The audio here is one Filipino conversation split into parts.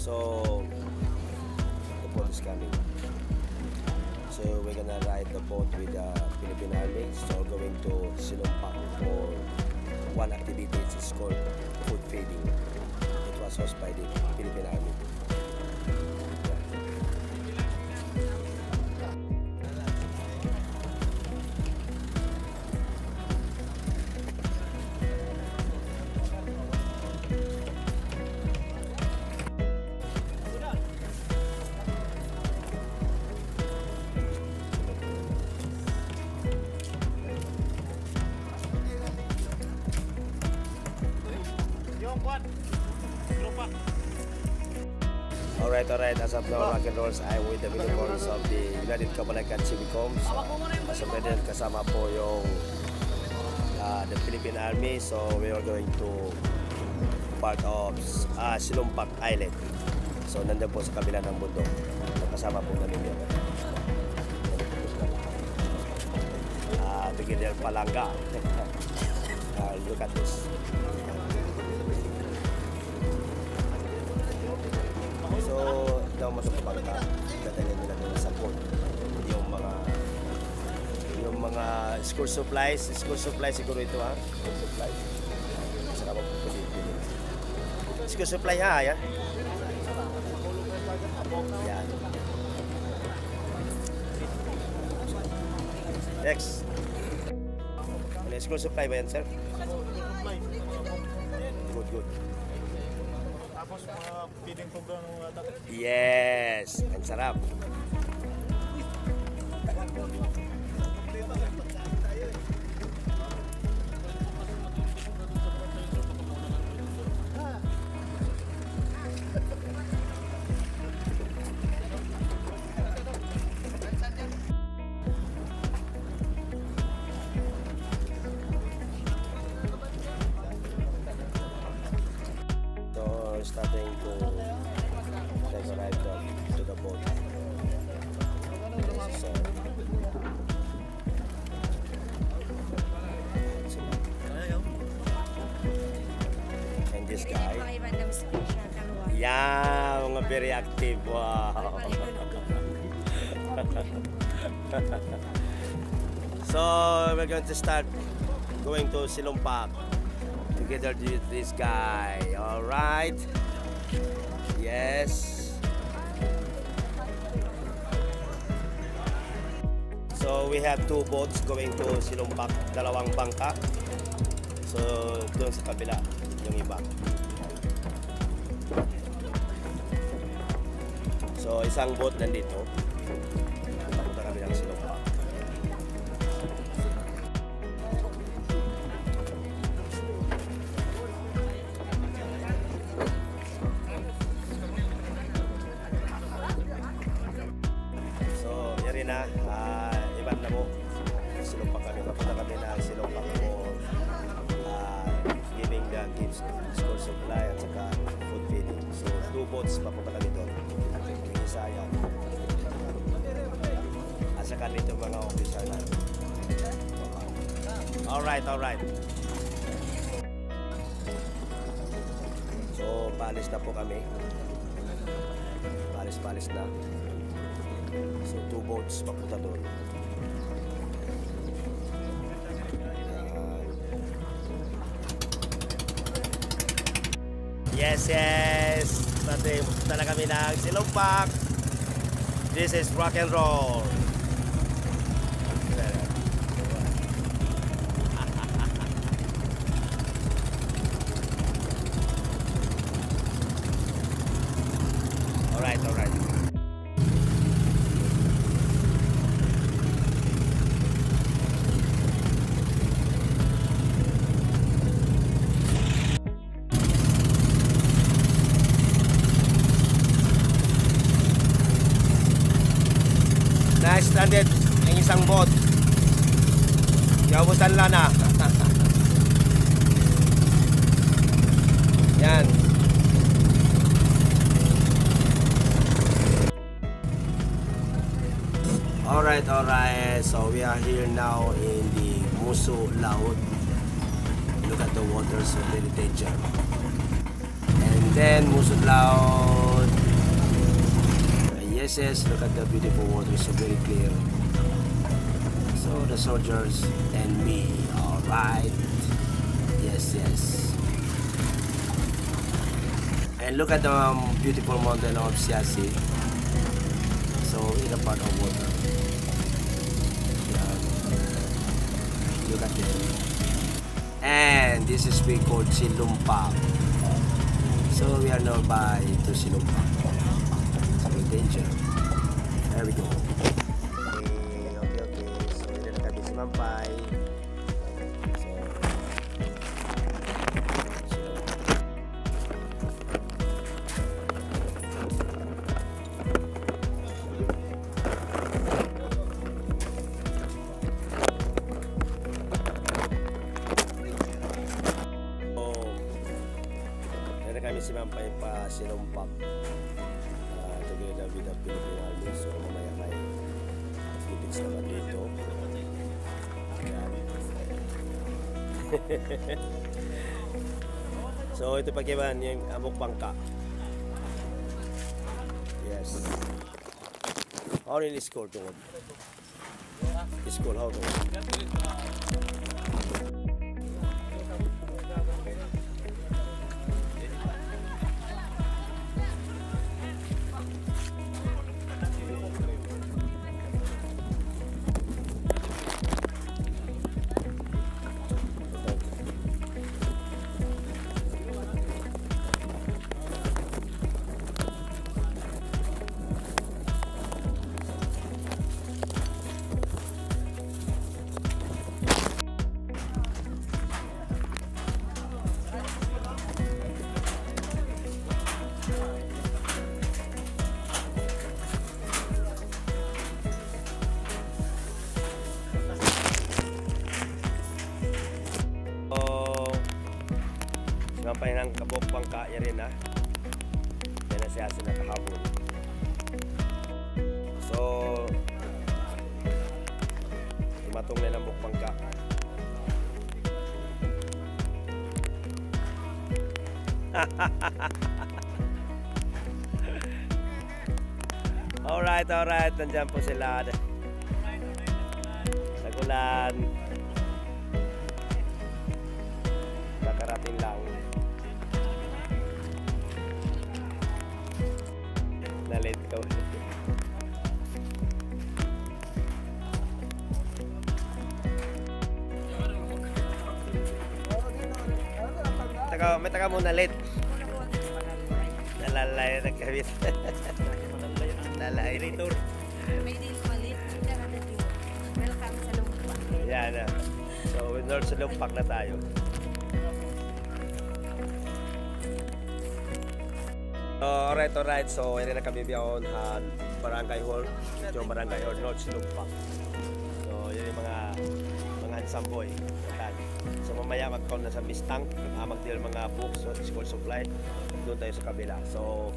So the boat is coming. So we're gonna ride the boat with the Philippine Army. So going to Silumpak for one activity. It's called food feeding. It was hosted by the Philippine Army. Alright, as of now, rock and rolls, I'm with the uniforms of the United Kabalakan Civicoms. As of now, kasama po yung the Philippine Army. So we are going to part of Silumpak Island. So nandun po sa kabila ng bundok. Kasama po namin yun. Brigadier Palanga. Look at this. So, daw matupagka, dadalhin nila doon sa port. Yung mga school supplies siguro ito ha. School supplies. Saka magpupulitin nila. School supply ha, yan. Yan. Next. Ano, school supply ba yan, sir? Good. Tapos mga feeding program ng mga tatay. Yes! Ang sarap! Starting to take a ride to the boat. So, and this guy, yeah, very active. Wow. So we're going to start going to Silumpak together with this guy. All right. Yes. So we have two boats going to Silumpak, dalawang bangka. So doon sa kabila yung iba. So isang boat nandito. Papunta kami ng Silumpak. Iban na mo Silumpak kami, papunta kami na Silumpak for giving the kids school supply at saka food feeding. So two boats papunta kami doon, yung isa yan at saka dito mga officer na. Alright. So paalis na po kami, paalis na. So two boats papunta doon. Yes. Punta na kami ng Silumpak. This is rock and roll. Alright. Nice, stranded. isang boat. Yabutan lang na. Yan. Alright. So we are here now in the Muso Laut. Look at the waters of the danger. And then Muso Laut. Yes, look at the beautiful waters, so very clear. So the soldiers and me, alright. Yes. And look at the beautiful mountain of Siasi. So in a part of water. Yeah. Look at it. And this is we called Silumpak. So we are now by to Silumpak. So danger. There we go. Okay. So hindi na kami sumampay. Kami simampay pa Silumpak together with the Philippine Army. So mamaya may activities naman dito. So ito pagkiban yung Amok Bangka. Yes. How in school to what? School how to what? Simampay ng Kabok Bangka rin ha. Yan na siya sinakahabol. So tumatong na ng Bok Bangka. Alright. Nandiyan po sila. Nagulan. Kakarating lang. Nalit ka ulit. May taga mo nalit. Nalalay na kawit. Nalalay rito. May din malit. Welcome sa Lumpak. Yan na. So, north sa Lumpak na tayo. Alright. So, yun na kami biyahon Barangay Hall. Yung Barangay Hall, North Silumpak. So, yun yung mga hansamboy. So, mamaya mag-count na sa Mistang. Mag-deal mga books, school supply. Doon tayo sa kabila. So,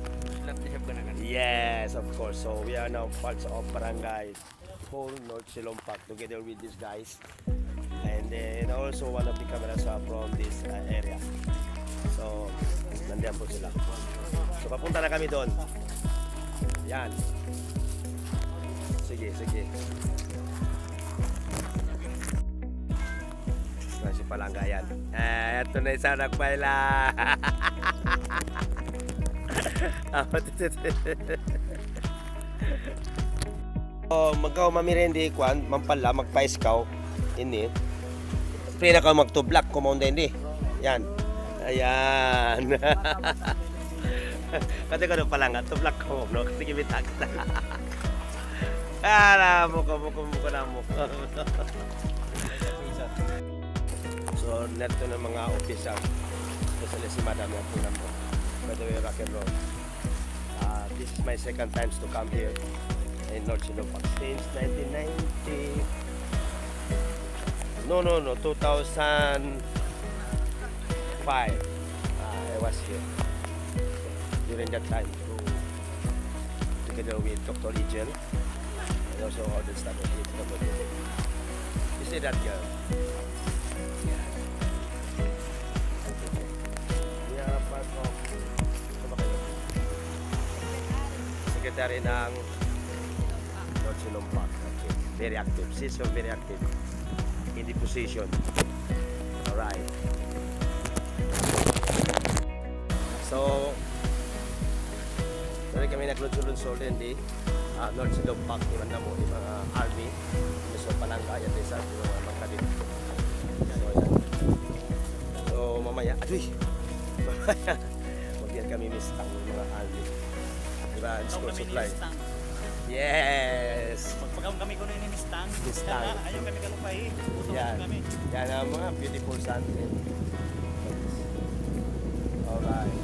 yes, of course. So, we are now parts of Barangay Hall, North Silumpak, together with these guys. And then, also one of the cameras from this area. So, nandiyan po sila. So papunta na kami doon. Yan. Sige. Kasi palangga yan. Ito na isang nagpaila. Magkaw mamirendi kwan, mampala, magpa-iskaw. Ini. Pre na ka magtublak, kumaunda hindi. Yan. Ayan. Kasi ko doon pala nga, tublak ko, no? Kasi kimitak na. Muko na mo. So, neto ng mga official. Especially si Madam yung punan mo. By the way, rock and roll. This is my second time to come here. in North Silong Park since 1990. No, 2005. I was here during that time together with Dr. Ejel and also all the staff of it. You see that girl? We are part of secretary ng North Silong Park. Okay. Very active. She's so very active in the position. Alright. So, dali kami naglunsod-lunsod din di North Silong Park ni Mandamo, di mga army. So, palangga yan din sa mga magkadit. So, yan. So, mamaya, mamaya, magyan kami mistang ng mga army. Diba, school supply. Yes! Pagpagam kami ko na yung mistang. Mistang. Ayaw kami kalupay. Yan. Kami. Yan ang mga beautiful sunset. Alright.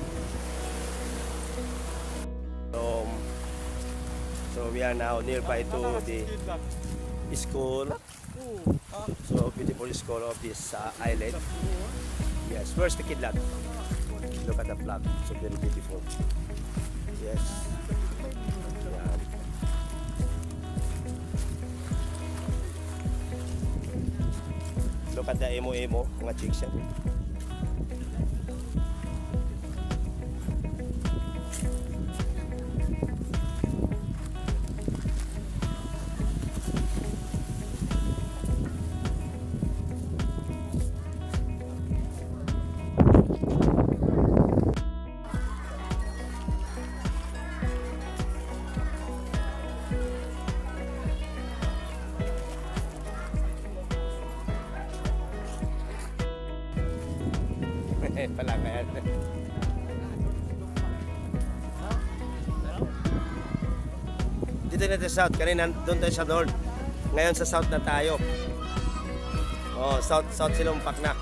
So we are now nearby to the school. So beautiful school of this island. Yes, where's the kidlat? Look at the flag. So very beautiful. Yes. Yan. Look at the emo-emo, mga chicks yan. Pala ngayon. Dito na sa south, kanina doon tayo sa north. Ngayon sa south na tayo. Oh, south Silong Park na.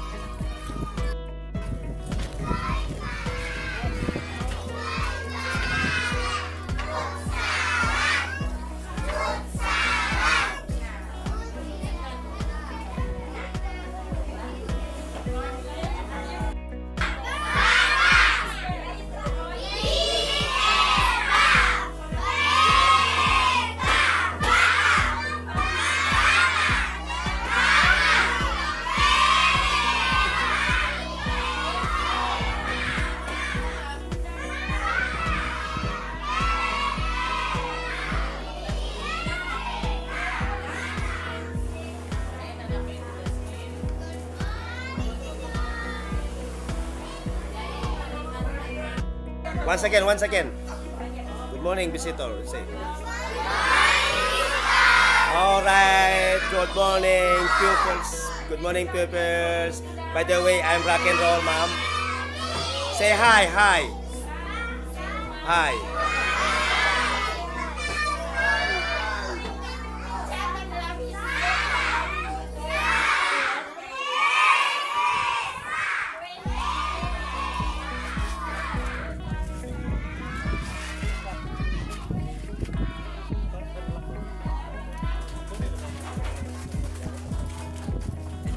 Once again. Good morning, visitor. Say. All right. Good morning, pupils. Good morning, pupils. By the way, I'm rock and roll, ma'am. Say hi. Hi.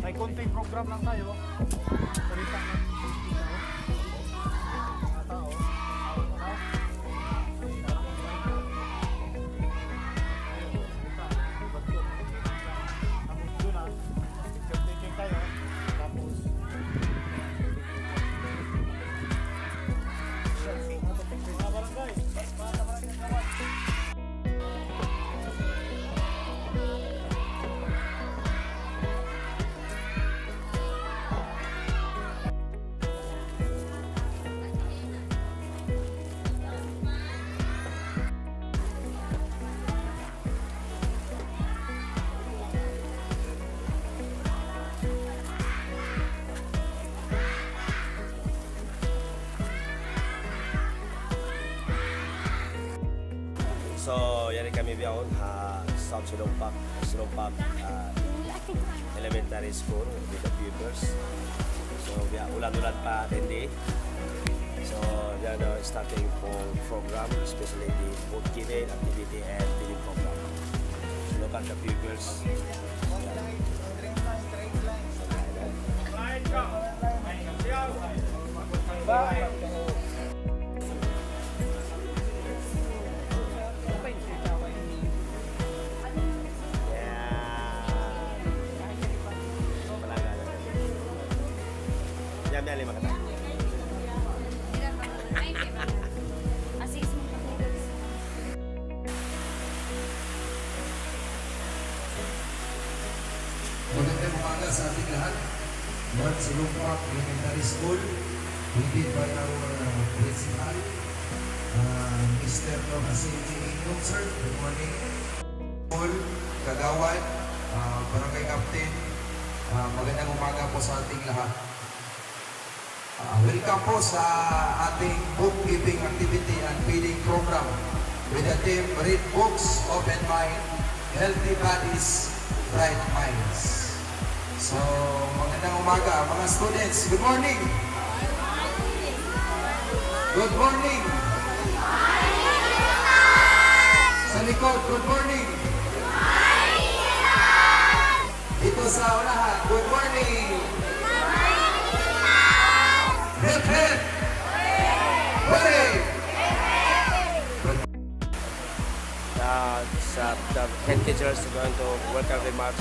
May konting program lang tayo. Salita ng mga tao. Tapos doon na, taking tayo. Tapos mga barangay. So, yan kami biyahon South Silong Park Elementary School with the pupils. So, ulan-ulan pa hindi. So they are now starting for program, especially the bookkeeping activity and feeding program. Look at the pupils. Yan, yan, lima kata. Magandang umaga sa ating lahat. Mula sa Lumpak Elementary School, leaded by our principal, Mr. Hasili Ingong, sir. Good morning. School, Kagawad, Barangay Captain, magandang umaga po sa ating lahat. Welcome po sa ating bookkeeping activity and feeding program with the theme Read Books, Open Mind, Healthy Bodies, Bright Minds. So, magandang umaga mga students. Good morning! Good morning! Sa likod, good morning! Dito sa unahan, good morning! Hip hip! Hooray! The head teachers are going to welcome remarks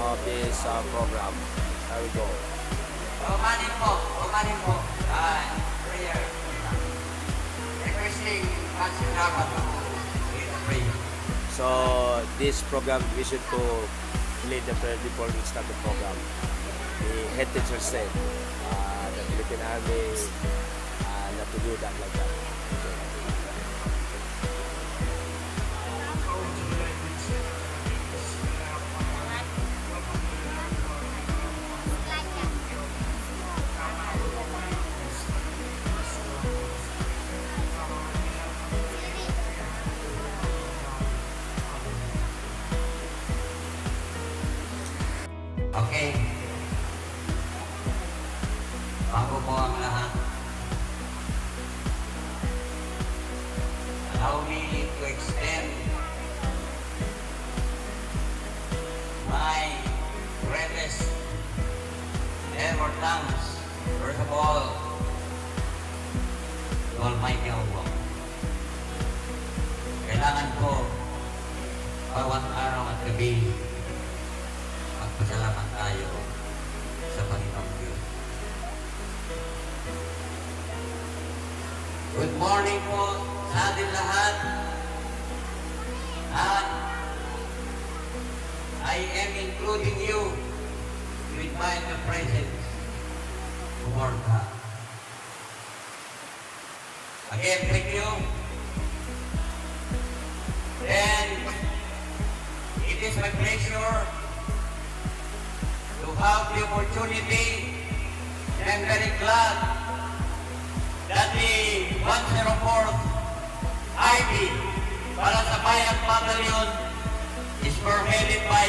of this program. There we go. Umanin po, prayer. Requesting Pastor Rama to lead the prayer. So this program we should to lead the prayer before we start the program. The head teacher said the Philippine Army not to do that like that. Okay. Bago po ang lahat, allow me to extend my greatest ever thanks, first of all, to Almighty Allah. Kailangan ko bawat araw at gabi magpasalamat tayo sa Panginoong Diyos. Good morning po sa ating lahat. At I am including you with my presence toward God. Again, thank you. Then, it is my pleasure to have the opportunity, and I'm very glad that the 104th IB Palasabayan Battalion is spearheaded by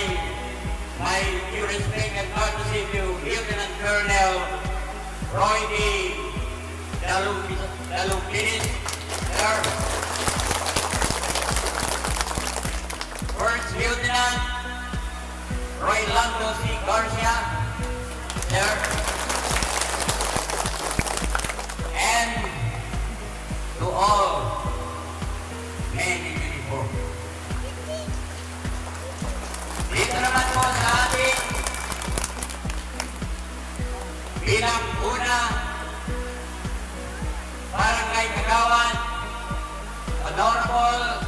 my due respect and courtesy to Lieutenant Colonel Roy D. Dalumpinis, sir. First Lieutenant Roy Lando C. Garcia, sir. And to all men in uniform. Dito naman po sa ating bilang una Barangay Kagawan, Honorable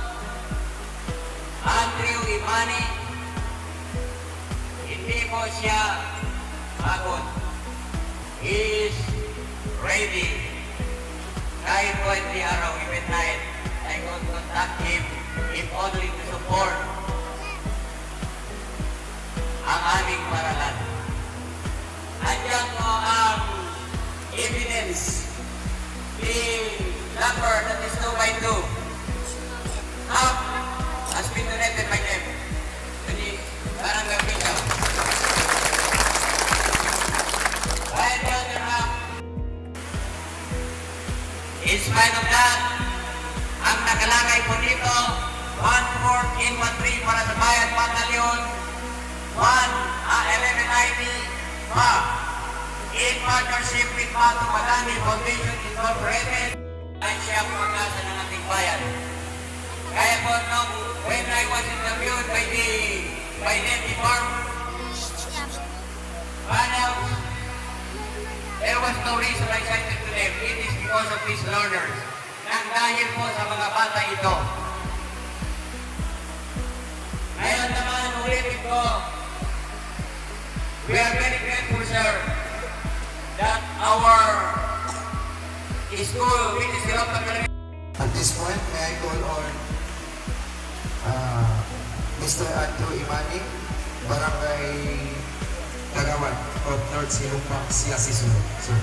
Andrew Imani. Hindi po siya pagod. He is ready. Kahit po hindi araw, even night, I could contact him if only to support ang aming paralan. Andiyan po ang evidence. The number that is 2 by 2 has been donated by them to the barangay official. While the other half lahat, ang nakalagay po dito, 1/4 Infantry para sa Bayan Battalion, 11 ID, in partnership with Pato Madani Foundation Incorporated, ay siya ang pag-asa ng ating bayan. Kaya po, when I was interviewed by the department panel, there was no reason I cited to them. It is because of these learners. Nang dahil po sa mga bata ito. Ngayon naman, ulitin ko, we are very grateful, sir, that our school, which is Hirap Academy. At this point, may I call on Mr. Andrew Imani, Barangay Kagawan of North Silumpak, Siasisulo. Sir.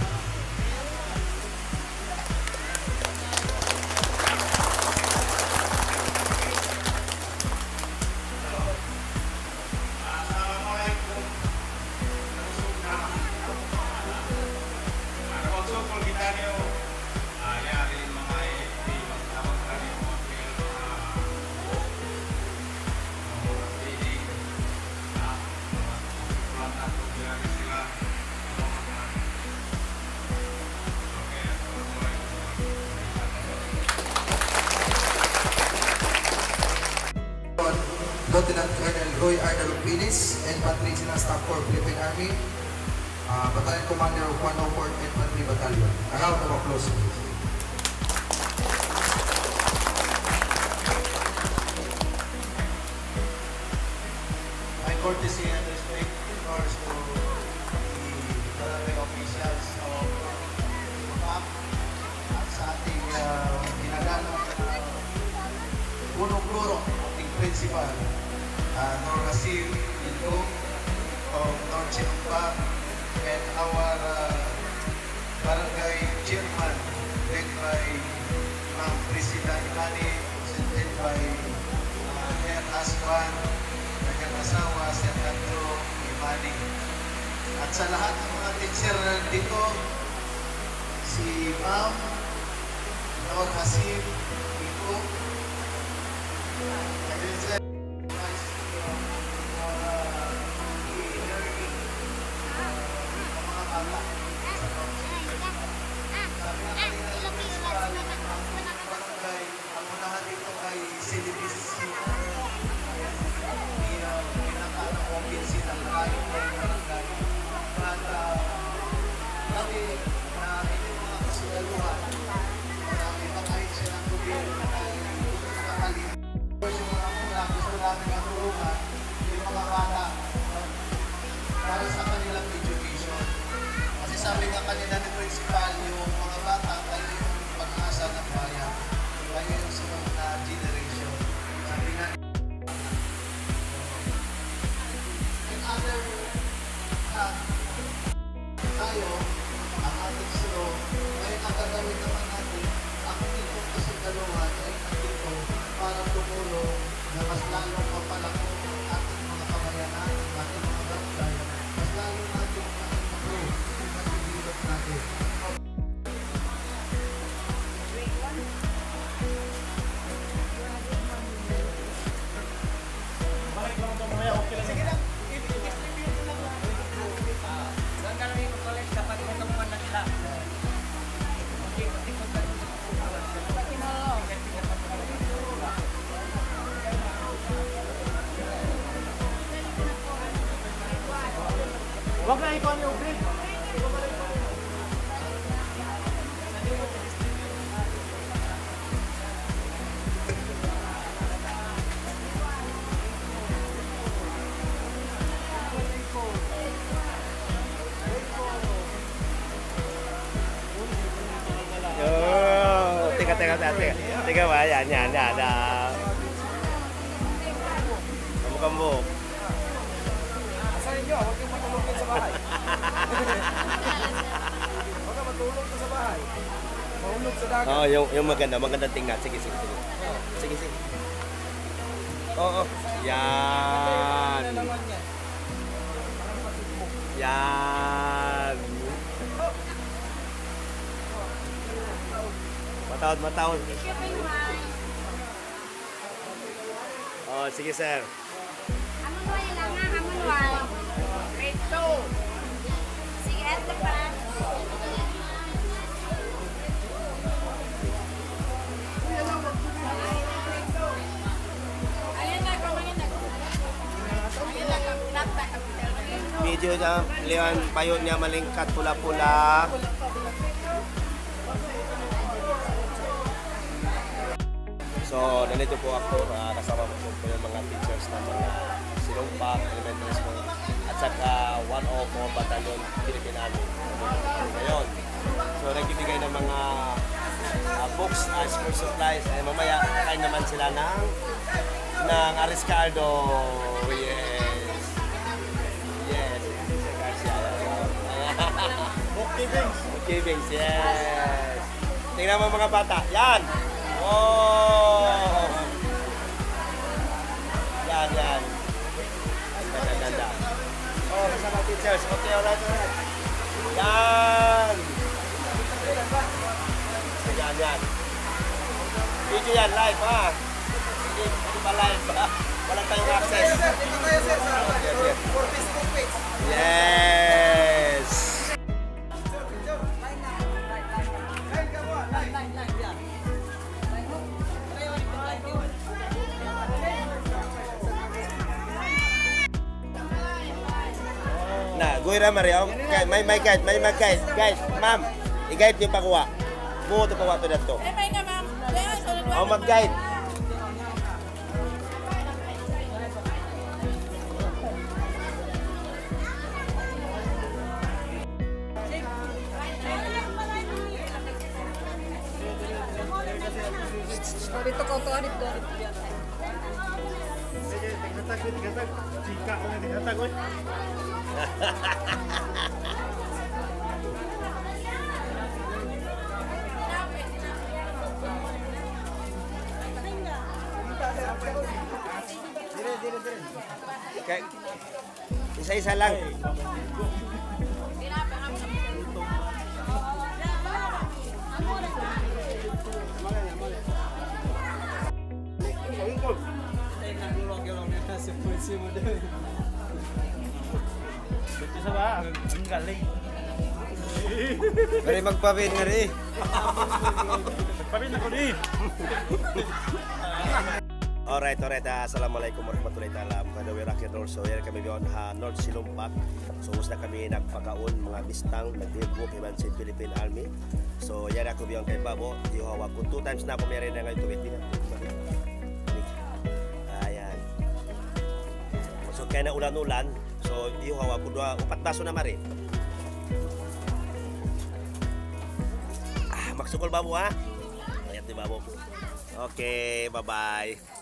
Lieutenant Colonel Roy Arnaldo Pilis, Infantry Senior Staff Corps, Philippine Army, Battalion Commander of 104th Infantry Battalion. A round of applause, please. My courtesy and respect, of course, to the barangay officials of MAP at sa ating ginagalang punong-kluro, ating principal, Nor Rasil Ito of North Sinumpak, and our barangay chairman, led by Ma'am Priscilla Imani, presented by her husband, kanyang asawa, Sir Andrew Imani. At sa lahat ng mga teacher dito, si Ma'am Nor Rasil Ito, ang unahan dito ay celebration pinaka-convince ng layo ng barangay. At kami na inyong mga kasugaluhan, marami pa kahit siya ng gobyerno ay nakakalimutan. Yung mga muna gusto namin ang tulungan, yung mga bata para sa kanilang education. Kasi sabi nga kanina ni Principal, yung mga bata kayo yung pag-asa ng bayan. Kayo yung sunod na generation. Sabi nga, in other hand, tayo, ang ating suro, ngayon ang gagawin naman natin, ang itong kasugaluhan ay nandito para tumulong na mas lalong mapalaki ang ating mga kamayanan, ang ating mga barangay, mas lalong natin ma-improve yung matibilot natin. Huwag na ikaw ang ubrin. Teka ba? Yan. Kambo-kambo. Asahin nyo, huwag yung matulog sa bahay. Huwag ka matulog sa bahay. Mahulog sa dagat. Oh, yung maganda tingnan. Sige. Sige. Oo. Yan. Yan. Mataon. Oh, sige sir. Amunway lang nga, amunway. Grade 2. Sige, ito pa. Video niya, liwan payo niya malingkat pula-pula. So, nandito po ako, kasama po yung mga teachers ng mga Silumpak Elementary School at saka 104 Battalion Philippine Army. Ngayon, so nagbibigay ng mga books, school supplies. Mamaya, kain naman sila ng Ariscaldo. Yes. Yes. Okay, Bings. Yes. Tingnan mo mga bata. Yan. Oh. Yan. Ganda. Oh, kasama teachers. Okay, alright. Yan. Yan. Video yan, live ha. Hindi pa live ha. Walang tayong access. Dito tayo sir sa for Facebook page. Yes. Na, Guira Mario, may guide. Guys, ma'am, i-guide niyo pakuha. Buo to pakuha to dito. May nga, ma'am. Oh, mag-guide. Dito ko to, dito. Gatag. Chika ko na gatag, oy. Okay. Isa-isa lang. Ito sa ba? Ang galing. Pwede magpapin na rin. Nagpapin ako di. Alright. Assalamualaikum warahmatullahi taala. Kada rock and roll. So, yan kami biyon North Silumpak. So, na kami nagpakaon mga bistang nagbibuk iban sa Philippine Army. So, yan ako biyon kay Babo. Iuhawag ko 2 times na ako meron na ngayon tuwid. Ayan. So, kaya na ulan-ulan. So, iuhawag ko 4 baso na mari. Magsukol Babo ha. Ayan di Babo. Okay, bye-bye.